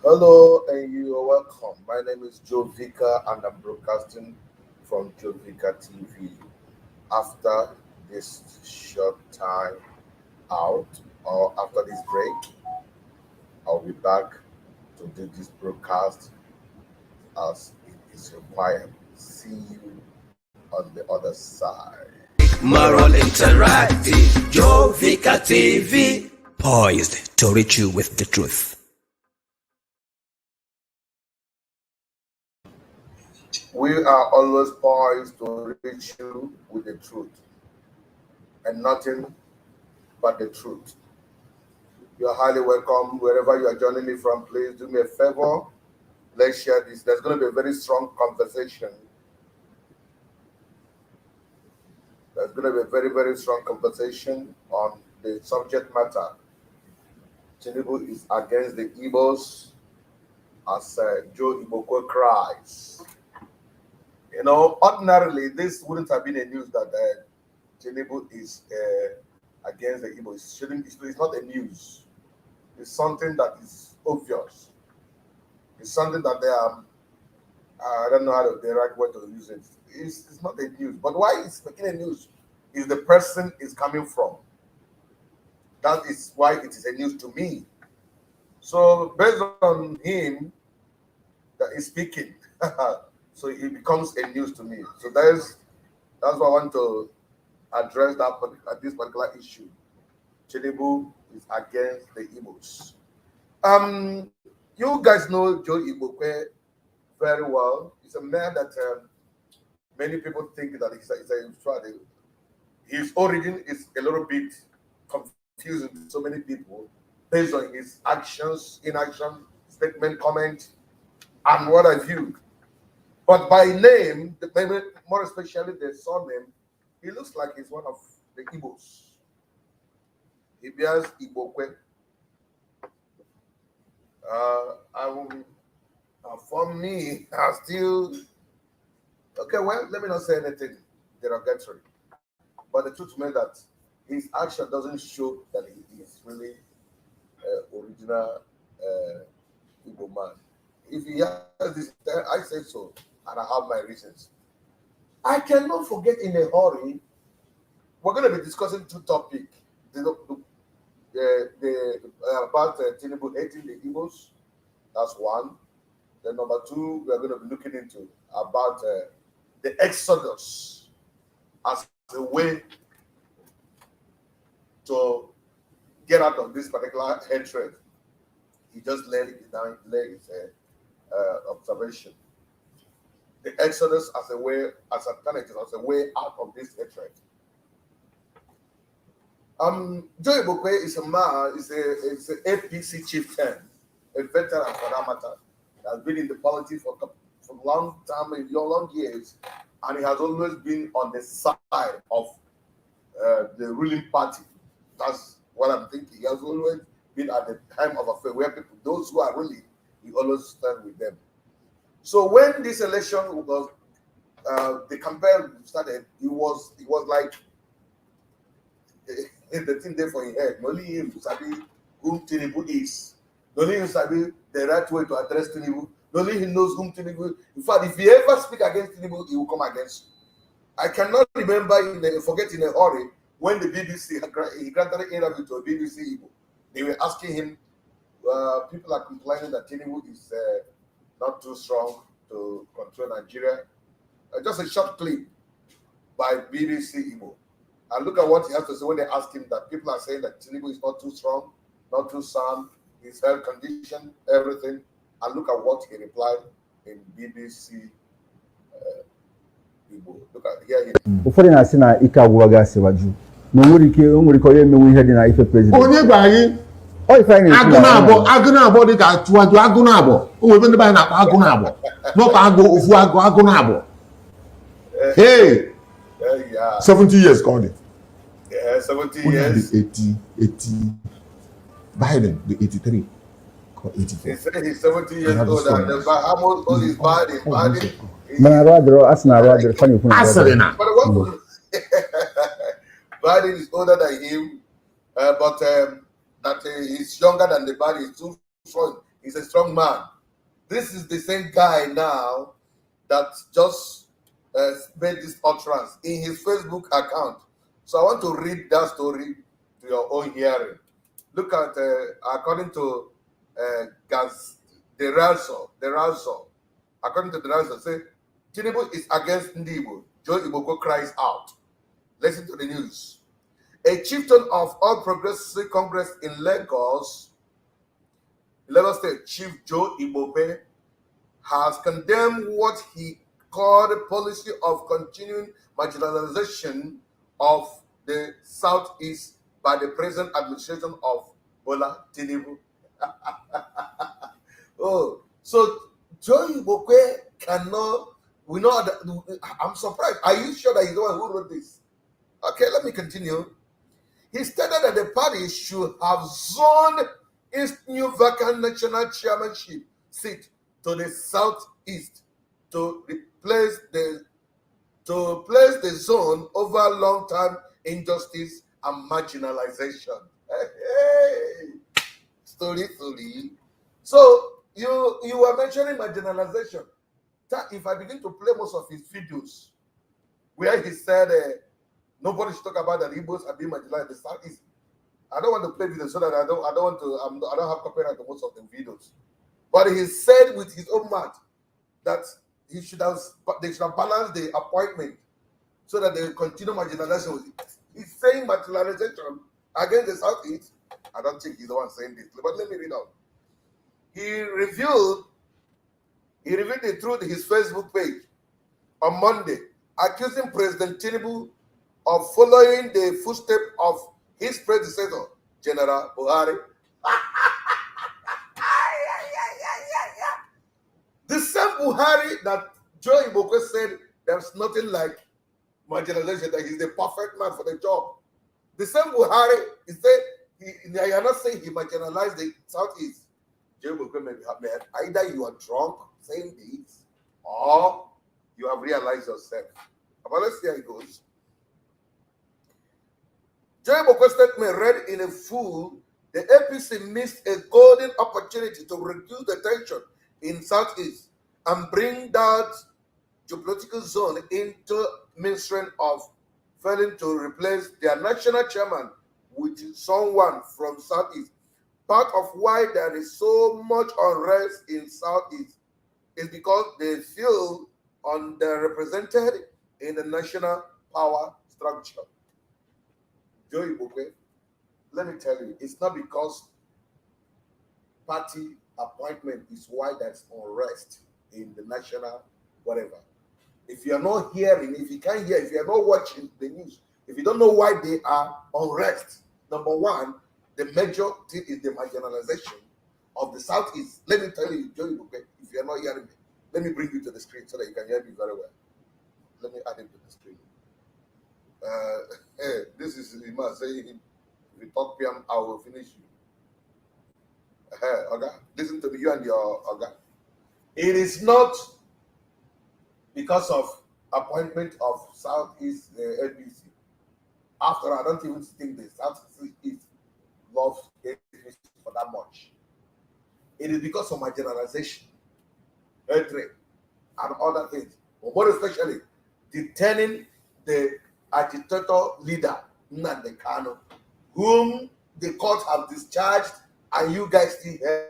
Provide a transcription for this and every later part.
Hello, and you are welcome. My name is Joe Vika, and I'm broadcasting from Joe Vika TV. After this short time out, or after this break, I'll be back to do this broadcast as it is required. See you on the other side. Moral Interactive, Jovika TV, poised to reach you with the truth. We are always poised to reach you with the truth and nothing but the truth. You're highly welcome wherever you are joining me from. Please do me a favor. Let's share this. There's going to be a very strong conversation. There's going to be a very, very strong conversation on the subject matter. Tinubu is against the Igbos as Joe Igbokwe cries. You know, ordinarily, this wouldn't have been a news that Tinubu is against the Igbo. It's not a news. It's something that is obvious. It's something that they are, I don't know how the right word to use it. It's not a news. But why it's making a news is the person is coming from. That is why it is a news to me. So based on him that is speaking, so it becomes a news to me. So that's why I want to address this particular issue. Tinubu is against the Igbos. You guys know Joe Igbokwe very well. He's a man that many people think that his origin is a little bit confusing to so many people based on his actions, inaction, statement, comment, and what I view. But by name, more especially the surname, he looks like he's one of the Igbos. He bears Igbokwe. For me, I still okay. Well, let me not say anything derogatory, but the truth remains that his action doesn't show that he is really original Igbo man. If he has this, I say so, and I have my reasons. I cannot forget in a hurry. We're going to be discussing two topics: about Tinubu hating the Igbos. That's one. Then number two, we are going to be looking into about the Exodus as a way to get out of this particular hatred. He just laid his observation. The Exodus as a way, as alternative, as a way out of this hatred. Joe Igbokwe is a man, is an APC chieftain, a veteran for that matter, has been in the politics for a long time, long years, and he has always been on the side of the ruling party. That's what I'm thinking. He has always been at the time of affair where people, those who are ruling, he always stand with them. So when this election was, the campaign started, it was like the thing there for his head. Only him sabi whom Tinubu is. Only him sabi the right way to address Tinubu. Only he knows whom Tinubu. In fact, if he ever speak against Tinubu, he will come against you. I cannot remember forget in a hurry when the BBC he granted an interview to a BBC Igbo. They were asking him. People are complaining that Tinubu is not too strong to control Nigeria. Just a short clip by BBC Igbo. And look at what he has to say when they ask him that people are saying that Tinubu is not too strong, not too sound, his health condition, everything. And look at what he replied in BBC Igbo. Look at here. Ụfọdụ na-asị na ike agwụwaghị asịwaju na o nwere ike onye emenwe ihe dị na ife prezident. Onye gwara gị agụ na-abọ dị ka atụwaju agụ na-abọ o nwere ndị banyị na-akpa agụ na-abọ n'ọkpa agụ ofu agụ na-abọ. Hey, 70 years ka ọ dị. Yeah, 70 years. 80, Biden, the 83, or 84. He said he's 70 years old, and how old is Biden? Biden. Biden is older than him, but that he's younger than the Biden. He's too strong. He's a strong man. This is the same guy now that just made this utterance in his Facebook account. So I want to read that story to your own hearing. Look at, according to Derazo, according to Derazo, say, Tinubu is against Ndi Igbo. Joe Igbokwe cries out. Listen to the news. A chieftain of All Progressive Congress in Lagos State, Chief Joe Igbokwe, has condemned what he called a policy of continuing marginalization of the Southeast by the present administration of Bola Tinubu. Oh, so Joe Igbokwe cannot. We know that. I'm surprised. Are you sure that he's the one who wrote this? Okay, let me continue. He stated that the party should have zoned its new vacant national chairmanship seat to the southeast to place the zone over long-term injustice and marginalization. Hey, story. So you were mentioning marginalization. If I begin to play most of his videos, where he said nobody should talk about that Igbos are being marginalized in the southeast. I don't want to play videos so that I don't have copyright on most of the videos. But he said with his own mouth that they should have balanced the appointment so that they will continue marginalization. He's saying marginalization against the southeast. I don't think he's the one saying this, but let me read out. He revealed the truth in his Facebook page on Monday, accusing President Tinubu of following the footsteps of his predecessor, General Buhari. The same Buhari that Joe Igbokwe said there's nothing like marginalization, that he's the perfect man for the job. The same Buhari, he said, you are not saying he marginalized the Southeast. Joe Igbokwe may have either you are drunk saying this, or you have realized yourself. But let's see how it goes. Joe Igbokwe's statement read in a full, the APC missed a golden opportunity to reduce the tension in Southeast and bring that geopolitical zone into mainstream of failing to replace their national chairman with someone from Southeast. Part of why there is so much unrest in Southeast is because they feel underrepresented in the national power structure. Joe Igbokwe, let me tell you, it's not because party appointment is why there's unrest in the national whatever. If you are not hearing, if you can't hear, if you are not watching the news, if you don't know why they are unrest, number one, the major thing is the marginalization of the Southeast. Let me tell you, Joe Igbokwe, if you are not hearing me, let me bring you to the screen so that you can hear me very well. Let me add it to the screen. This is Ima saying, if you talk PM, I will finish you. Okay, listen to me, you and your Oga. It is not because of appointment of Southeast NBC. After I don't even think the Southeast loves NBC for that much. It is because of marginalization, hatred, and other things. But more especially, detaining the agitator leader, Nnamdi Kanu, whom the court have discharged, and you guys still have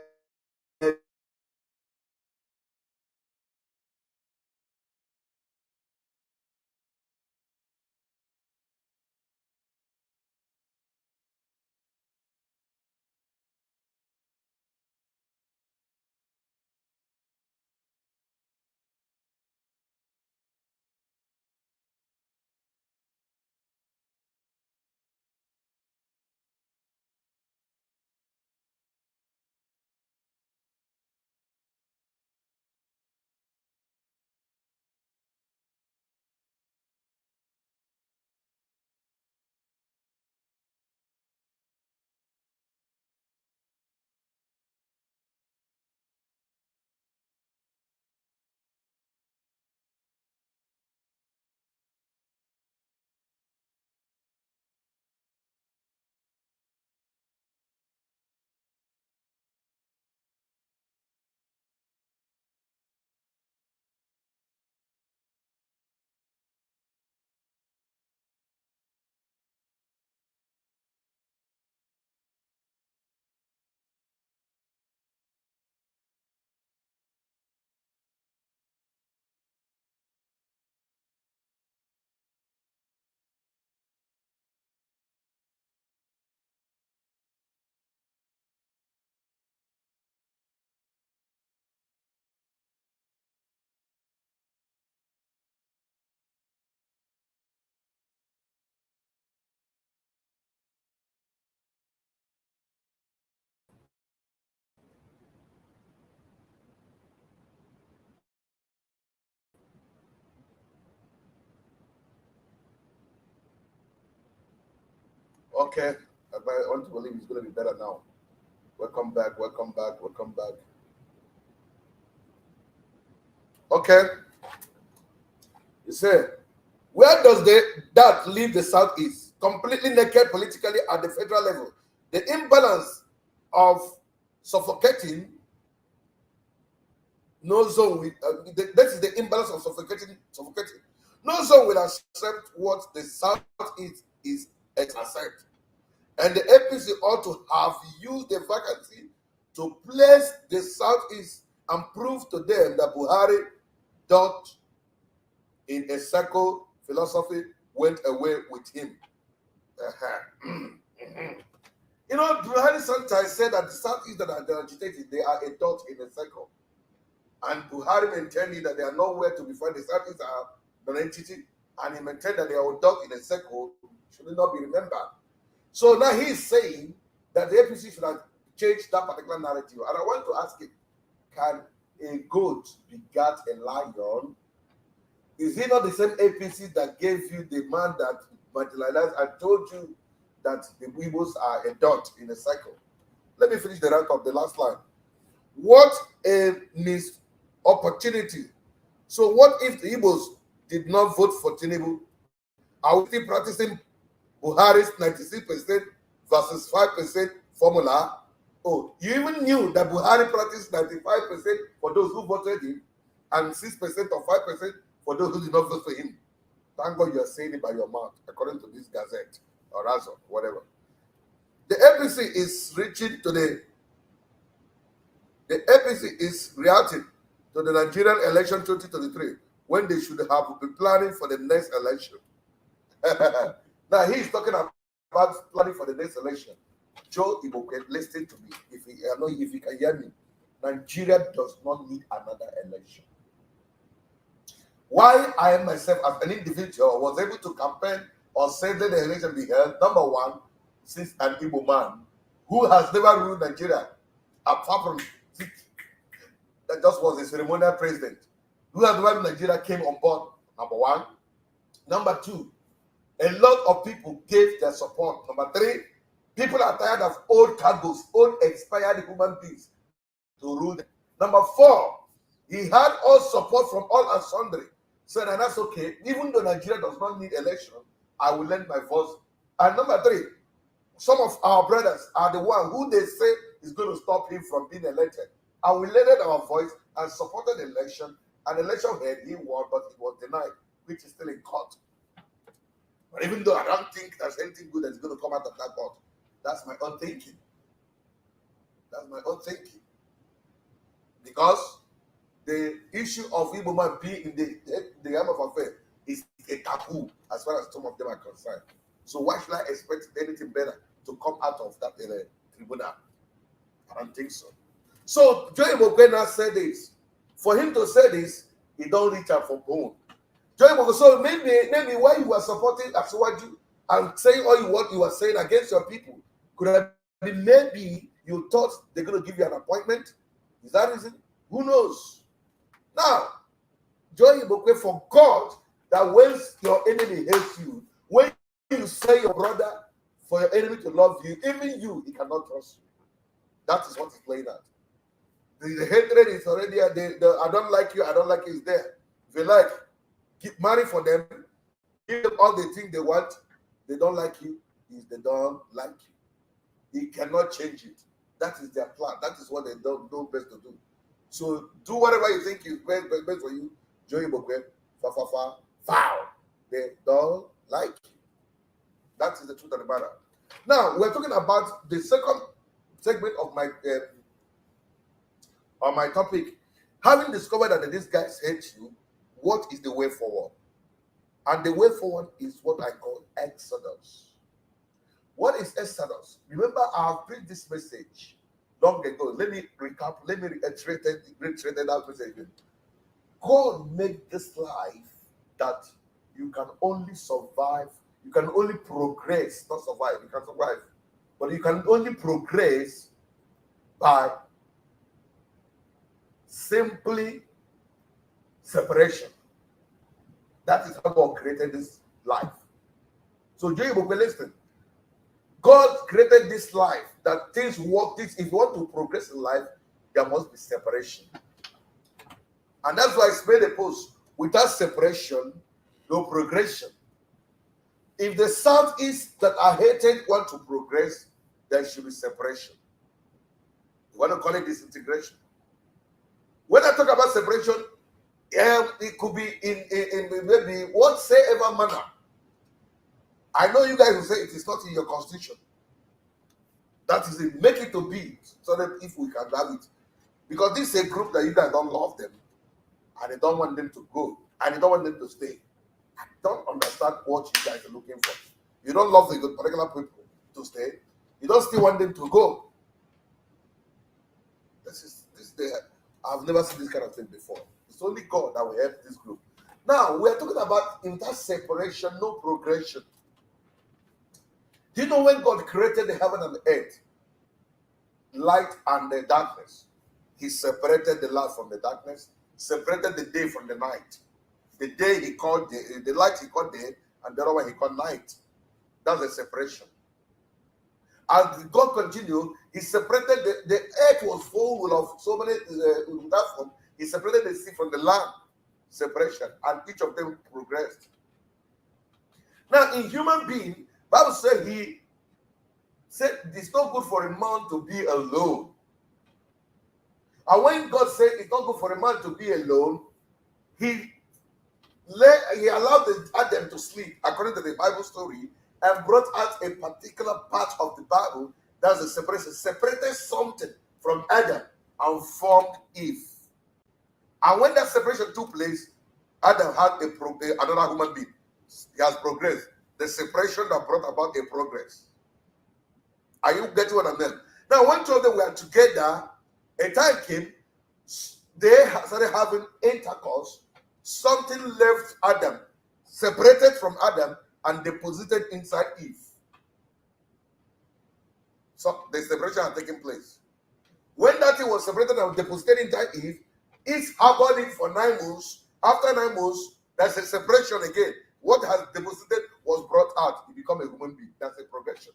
Okay, I want to believe it's going to be better now. Welcome back, welcome back, welcome back. Okay. You say, where does that leave the Southeast? Completely naked politically at the federal level. The imbalance of suffocating no zone with that is the imbalance of suffocating. No zone will accept what the Southeast is accept. And the APC ought to have used the vacancy to place the Southeast and prove to them that Buhari dot in a circle philosophy went away with him. You know, Buhari sometimes said that the Southeast that are agitated, they are a dot in a circle. And Buhari maintained that they are nowhere to be found. The Southeast are non-entity, and he maintained that they are a dot in a circle, should not be remembered. So now he is saying that the APC should have changed that particular narrative. And I want to ask him, can a goat begat a lion? Is it not the same APC that gave you the man that marginalized and told you that the Igbos are a dot in a cycle? Let me finish the rank of the last line. What a missed opportunity. So what if the Igbos did not vote for Tinubu? Are we still practicing Buhari's 96% versus 5% formula? Oh, you even knew that Buhari practiced 95% for those who voted him and 6% or 5% for those who did not vote for him. Thank God you are saying it by your mouth, according to this gazette or Razor, whatever. The APC is reaching to the APC is reacting to the Nigerian election 2023 when they should have been planning for the next election. Now he is talking about planning for the next election. Joe Igbokwe, listen to me. If you can hear me, Nigeria does not need another election. Why I myself, as an individual, was able to campaign or say that the election be held, number one, since an Igbo man who has never ruled Nigeria, apart from that just was a ceremonial president, who has never ruled Nigeria, came on board, number one. Number two, a lot of people gave their support. Number three, people are tired of old cargos, old expired human beings to rule them. Number four, he had all support from all and sundry. So and that's okay. Even though Nigeria does not need election, I will lend my voice. And number three, some of our brothers are the one who they say is going to stop him from being elected. And we lended our voice and supported the election. And the election head, he won, but it was denied, which is still in court. But even though I don't think there's anything good that's going to come out of that court, that's my own thinking. That's my own thinking. Because the issue of Igbo man being in the arm of affair is a taboo as far as some of them are concerned. So why should I expect anything better to come out of that tribunal? I don't think so. So Joe Igbokwe now said this. For him to say this, he don't reach out for bone. Joe Igbokwe, so maybe why you were supporting Asuwaju and saying all what you were saying against your people could have been maybe you thought they're going to give you an appointment. Is that reason? Who knows? Now, Joe Igbokwe forgot that when your enemy hates you, when you say your brother for your enemy to love you, even you, he cannot trust you. That is what he's playing at. The hatred is already there. I don't like you, I don't like you is there. If you like, keep marry for them, give them all the things they want. They don't like you, they don't like you. He cannot change it. That is their plan. That is what they don't know best to do. So do whatever you think is best for you. Joe Igbokwe, foul. They don't like you. That is the truth of the matter. Now we're talking about the second segment of my on my topic. Having discovered that these guys hate you, what is the way forward? And the way forward is what I call Exodus. What is Exodus? Remember, I have preached this message long ago. Let me recap. Let me reiterate that message again. God made this life that you can only survive. You can only progress, not survive. You can survive, but you can only progress by simply separation. That is how God created this life. So, Joe Igbokwe, listen. God created this life that things work. This, if you want to progress in life, there must be separation. And that's why I made a post. Without separation, no progression. If the Southeast that are hated want to progress, there should be separation. You want to call it disintegration. When I talk about separation, it could be in maybe whatsoever manner. I know you guys will say it is not in your constitution. That is it. Make it to be so that if we can have it. Because this is a group that you guys don't love them and you don't want them to go and you don't want them to stay. I don't understand what you guys are looking for. You don't love the particular people to stay. You don't still want them to go. This I've never seen this kind of thing before. It's only God that will help this group. Now, we are talking about in that separation, no progression. Do you know when God created the heaven and the earth, light and the darkness? He separated the light from the darkness, separated the day from the night. The day he called the light he called day, and the other one he called night. That's the separation. As God continued, he separated the earth was full of so many in that form. He separated the sea from the land, separation, and each of them progressed. Now, in human being, Bible said he said it's not good for a man to be alone. And when God said it's not good for a man to be alone, he allowed Adam to sleep according to the Bible story and brought out a particular part of the Bible that's the separation, separated something from Adam and formed Eve. And when that separation took place, Adam had another human being. He has progressed. The separation that brought about a progress. Are you getting what I mean? Now, when two of them were together, a time came, they started having intercourse. Something left Adam, separated from Adam, and deposited inside Eve. So the separation had taken place. When that thing was separated and deposited inside Eve, it harbored it for 9 months. After 9 months, there's a separation again. What has deposited was brought out. He become a human being. That's a progression.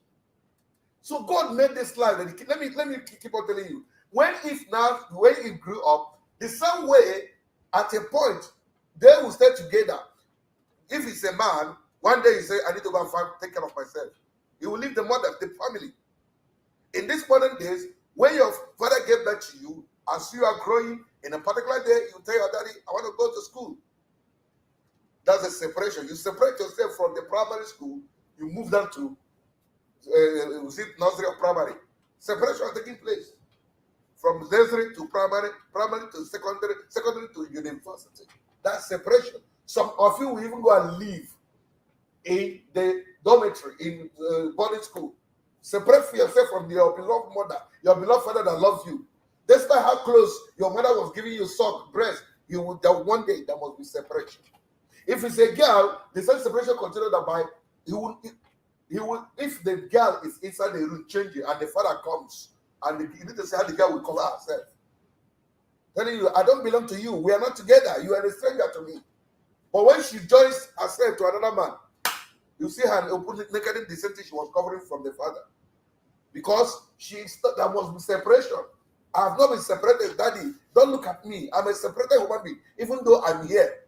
So God made this life. And let me keep on telling you. When Eve grew up, the same way, at a point, they will stay together. If it's a man, one day you say, I need to go and take care of myself. You will leave the mother, the family. In these modern days, when your father gave birth to you, as you are growing, in a particular day, you tell your daddy, I want to go to school. That's a separation. You separate yourself from the primary school, you move down to nursery or primary. Separation is taking place. From nursery to primary, primary to secondary, secondary to university. That's separation. Some of you will even go and live in the dormitory, in boarding school. Separate for yourself from your beloved mother, your beloved father that loves you. Despite how close your mother was giving you soft breast, that one day there must be separation. If it's a girl, the same separation continued by he will if the girl is inside the room changing and the father comes and you need to say how the girl will cover herself. Telling you, I don't belong to you. We are not together. You are a stranger to me. But when she joins herself to another man, you see her naked in the same thing she was covering from the father. Because there must be separation. I have not been separated, daddy. Don't look at me. I'm a separated human being, even though I'm here.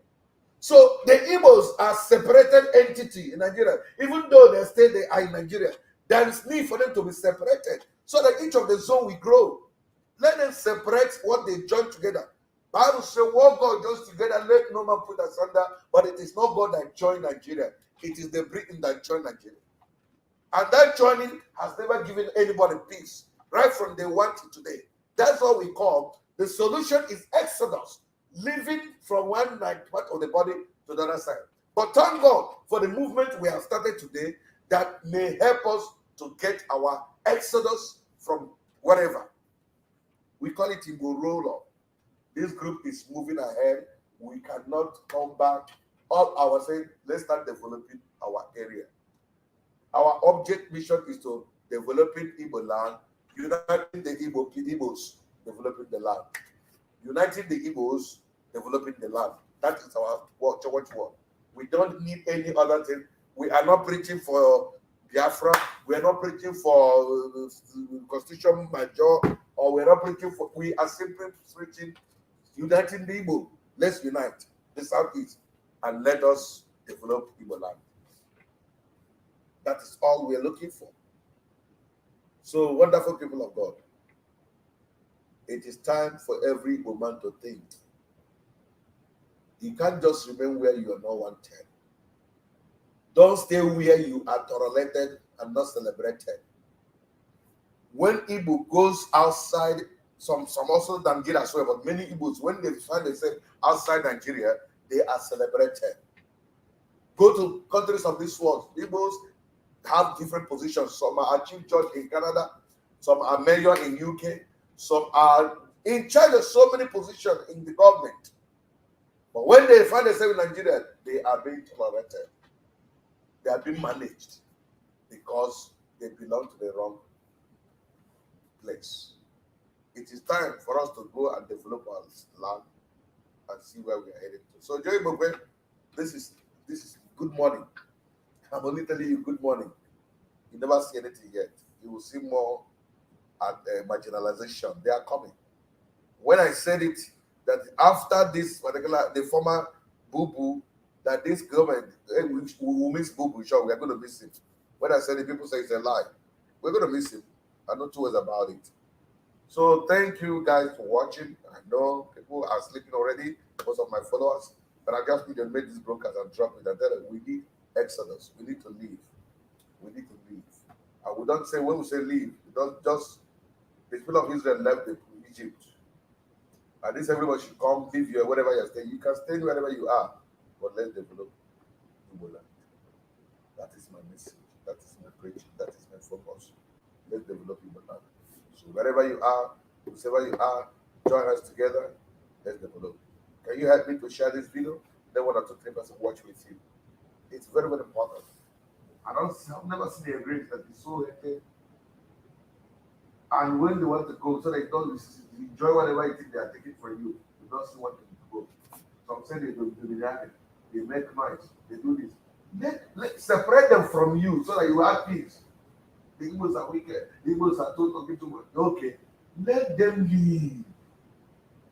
So the Igbos are separated entity in Nigeria. Even though they are in Nigeria, there is need for them to be separated so that each of the zone will grow. Let them separate what they join together. Bible says, what God joins together, let no man put asunder. But it is not God that joined Nigeria. It is the Britain that joined Nigeria. And that joining has never given anybody peace, right from day one to today. That's what we call the solution is exodus, living from one part of the body to the other side. But thank God for the movement we have started today that may help us to get our exodus from whatever. We call it Igbo roll-up. This group is moving ahead. We cannot come back. All our saying, let's start developing our area. Our object mission is to developing Igbo land, uniting the Igbos, developing the land. Uniting the Igbos, developing the land. That is our watch. We don't need any other thing. We are not preaching for Biafra. We're not preaching for constitution major, or we're not preaching for. We are simply preaching uniting the Igbo. Let's unite the Southeast and let us develop Igbo land. That is all we're looking for. So, wonderful people of God, it is time for every woman to think. You can't just remain where you are not wanted. Don't stay where you are tolerated and not celebrated. When Igbo goes outside, some also Nigeria as well, but many Igbos, when they find themselves outside Nigeria, they are celebrated. Go to countries of this world, Igbos have different positions. Some are chief judge in Canada, some are mayor in UK, some are in charge of so many positions in the government. But when they find themselves in Nigeria, they are being tolerated. They are being managed because they belong to the wrong place. It is time for us to go and develop our land and see where we are headed to. So, Joey Igbokwe, this is good morning. I'm only telling you good morning. You never see anything yet. You will see more at marginalization. They are coming. When I said it, that after this particular, the former Boo-Boo, that this government, we will miss Boo-Boo, sure, we are going to miss him. When I said it, people say it's a lie. We're going to miss him. I'm not too worried about it. So thank you guys for watching. I know people are sleeping already, most of my followers, but I just need to make this broadcast and drop it and tell them we need exodus. We need to leave. We need to leave. And we don't say, when we say leave, we don't just, the people of Israel left Egypt. And this everybody should come, live here, wherever you're staying. You can stay wherever you are, but let's develop Igbo land. That is my message. That is my preaching. That is my focus. Let's develop Igbo land. So wherever you are, whoever you are, join us together. Let's develop. Can you help me to share this video? Then 1 or 2, 3 person watch with you. It's very, very important. I've never seen a grace that is so hectic. And when they want to go, so they don't enjoy whatever you think they are taking from you. You don't see what to go. Some say they do the reaction. They make noise. They do this. Let separate them from you so that you have peace. The Igbos are wicked. The Igbos are talking too much. Okay. Let them leave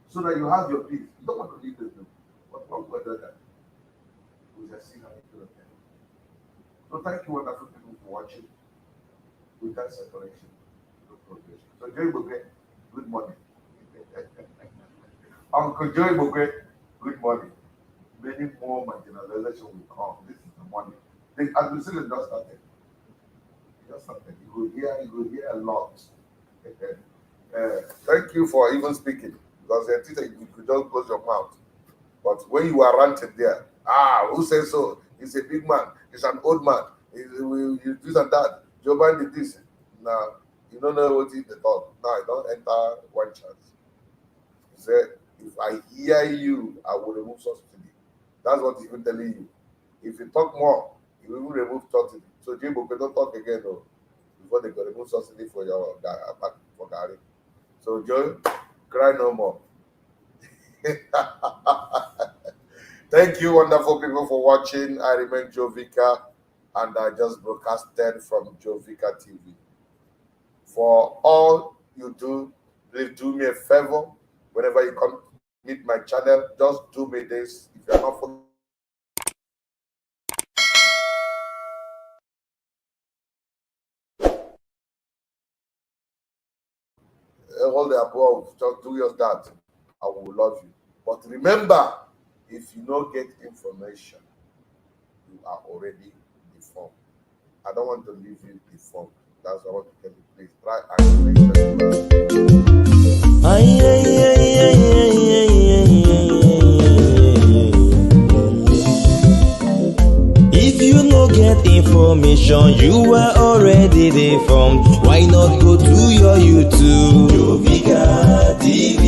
so that you have your peace. You don't want to leave them. But what about that? We just see how it goes. So thank you, wonderful people, for watching. Without separation, no progression. So Joey Igbokwe, good morning. Uncle Joey Igbokwe, good morning. Many more marginalization will come. This is the morning. The administration just started. Just started. You will hear a lot. Thank you for even speaking, because I think you could just close your mouth. But when you are ranting there, who says so? He's a big man. He's an old man. You this and that. Joe Biden did this. Now, you don't know what he thought. Now, I don't enter one chance. He said, if I hear you, I will remove subsidy. That's what he's even telling you. If you talk more, he will remove subsidy. So, Jim, don't talk again, though, before they go remove subsidy for your for Gary. So, Joe, cry no more. Thank you, wonderful people, for watching. I remain Joe Vika, and I just broadcasted from Joe Vika TV. For all you do, please do me a favor. Whenever you come meet my channel, just do me this. If you're not following, all the above, just do your that. I will love you. But remember, if you don't get information, you are already deformed. I don't want to leave you deformed. That's what I want to tell you. Please try and make sure If you no get information, you are already deformed. Why not go to your YouTube? Joe Vika TV.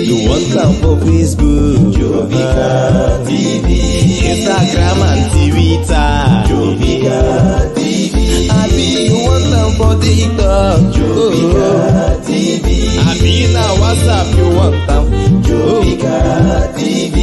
You want them for Facebook? Joe Vika TV. Instagram and Twitter? Joe Vika TV. Abi you want them for TikTok? Joe Vika TV. Abi na WhatsApp you want them? Joe Vika TV.